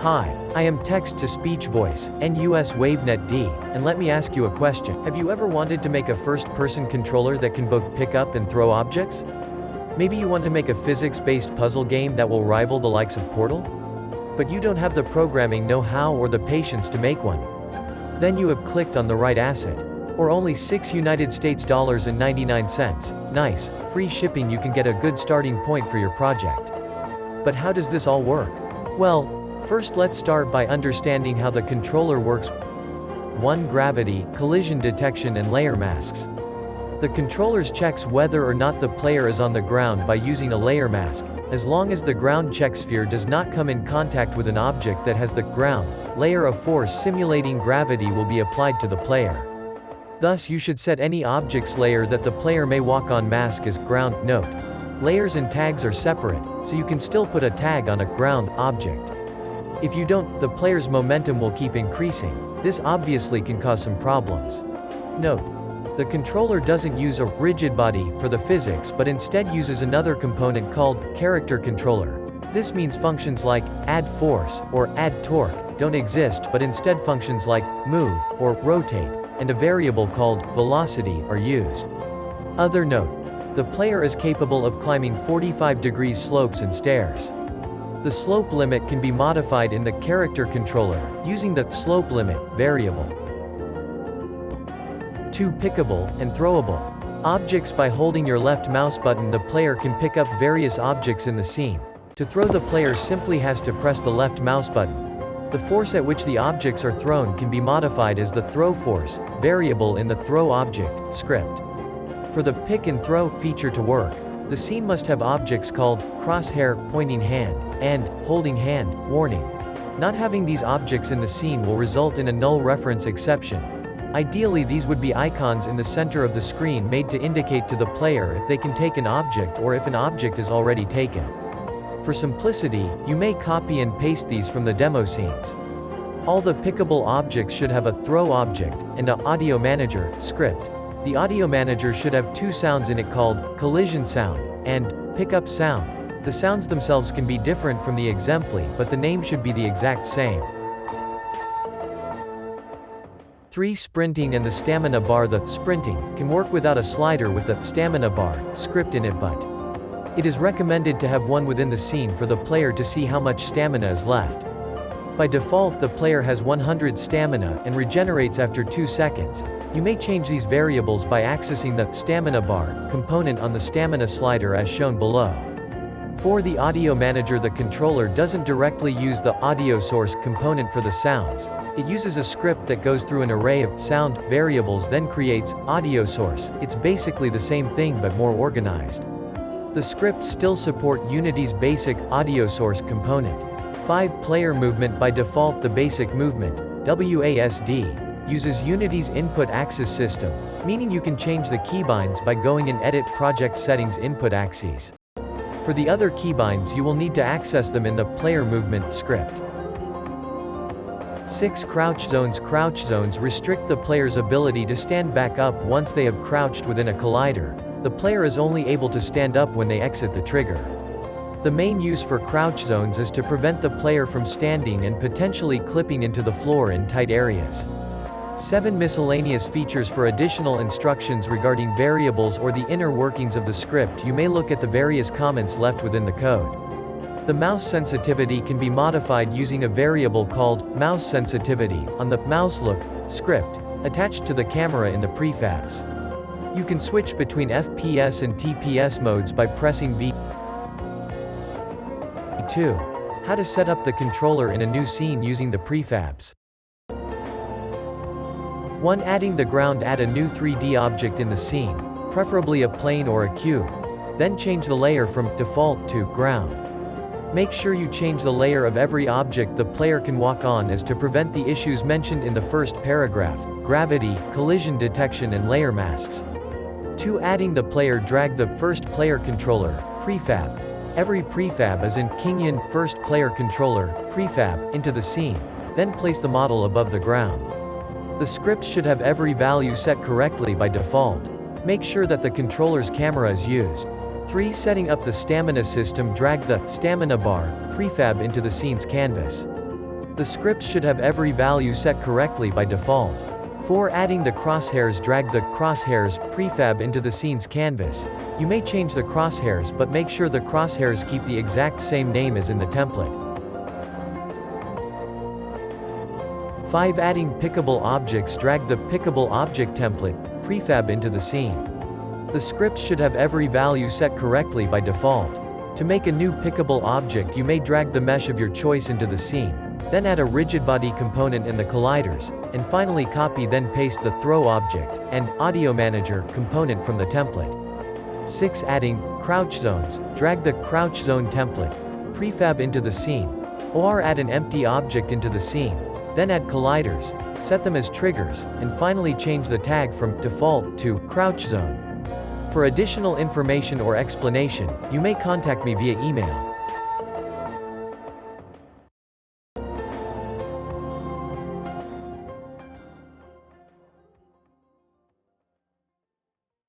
Hi, I am text-to-speech voice, en-US-WaveNet-D, and let me ask you a question. Have you ever wanted to make a first-person controller that can both pick up and throw objects? Maybe you want to make a physics-based puzzle game that will rival the likes of Portal? But you don't have the programming know-how or the patience to make one. Then you have clicked on the right asset. Or only $6.99. Nice, free shipping. You can get a good starting point for your project. But how does this all work? Well, first let's start by understanding how the controller works. 1. Gravity, collision detection and layer masks. The controller checks whether or not the player is on the ground by using a layer mask. As long as the ground check sphere does not come in contact with an object that has the ground layer, of force simulating gravity will be applied to the player. Thus you should set any object's layer that the player may walk on mask as ground. Note, layers and tags are separate, so you can still put a tag on a ground object. If you don't, the player's momentum will keep increasing. This obviously can cause some problems. Note, the controller doesn't use a rigid body for the physics but instead uses another component called character controller. This means functions like add force or add torque don't exist, but instead functions like move or rotate and a variable called velocity are used. Other note, the player is capable of climbing 45-degree slopes and stairs. The slope limit can be modified in the character controller, using the slope limit variable. 2. Pickable and throwable. Objects. By holding your left mouse button, the player can pick up various objects in the scene. To throw, the player simply has to press the left mouse button. The force at which the objects are thrown can be modified as the throw force variable in the throw object script. For the pick and throw feature to work, the scene must have objects called crosshair, pointing hand, and holding hand, warning. Not having these objects in the scene will result in a null reference exception. Ideally, these would be icons in the center of the screen made to indicate to the player if they can take an object or if an object is already taken. For simplicity, you may copy and paste these from the demo scenes. All the pickable objects should have a throw object and a AudioManager script. The AudioManager should have two sounds in it called collision sound and pickup sound. The sounds themselves can be different from the exempli, but the name should be the exact same. 3. Sprinting and the stamina bar. The sprinting can work without a slider with the stamina bar script in it, but it is recommended to have one within the scene for the player to see how much stamina is left. By default, the player has 100 stamina and regenerates after 2 seconds. You may change these variables by accessing the stamina bar component on the stamina slider as shown below. For the AudioManager, the controller doesn't directly use the audio source component for the sounds. It uses a script that goes through an array of sound variables then creates audio source. It's basically the same thing but more organized. The scripts still support Unity's basic audio source component. 5. Player movement. By default, the basic movement WASD uses Unity's input axis system, meaning you can change the keybinds by going in Edit Project Settings Input Axes. For the other keybinds, you will need to access them in the player movement script. 6. Crouch zones. Crouch zones restrict the player's ability to stand back up once they have crouched within a collider. The player is only able to stand up when they exit the trigger. The main use for crouch zones is to prevent the player from standing and potentially clipping into the floor in tight areas. 7. Miscellaneous features. For additional instructions regarding variables or the inner workings of the script, you may look at the various comments left within the code. The mouse sensitivity can be modified using a variable called mouse sensitivity on the mouse look script attached to the camera in the prefabs. You can switch between FPS and TPS modes by pressing V. 2. How to set up the controller in a new scene using the prefabs. 1. Adding the ground. Add a new 3D object in the scene, preferably a plane or a cube. Then change the layer from default to ground. Make sure you change the layer of every object the player can walk on as to prevent the issues mentioned in the first paragraph: gravity, collision detection and layer masks. 2. Adding the player. Drag the first player controller prefab. Every prefab is in Kingyan first player controller prefab into the scene, then place the model above the ground. The script should have every value set correctly by default. Make sure that the controller's camera is used. 3. Setting up the stamina system. Drag the stamina bar prefab into the scene's canvas. The scripts should have every value set correctly by default. For adding the crosshairs, drag the crosshairs prefab into the scene's canvas. You may change the crosshairs, but make sure the crosshairs keep the exact same name as in the template. 5. Adding pickable objects, drag the pickable object template prefab into the scene. The scripts should have every value set correctly by default. To make a new pickable object, you may drag the mesh of your choice into the scene, then add a rigid body component and the colliders, and finally copy then paste the throw object and AudioManager component from the template. 6. Adding crouch zones, drag the crouch zone template prefab into the scene, or add an empty object into the scene, then add colliders, set them as triggers, and finally change the tag from default to crouch zone. For additional information or explanation, you may contact me via email.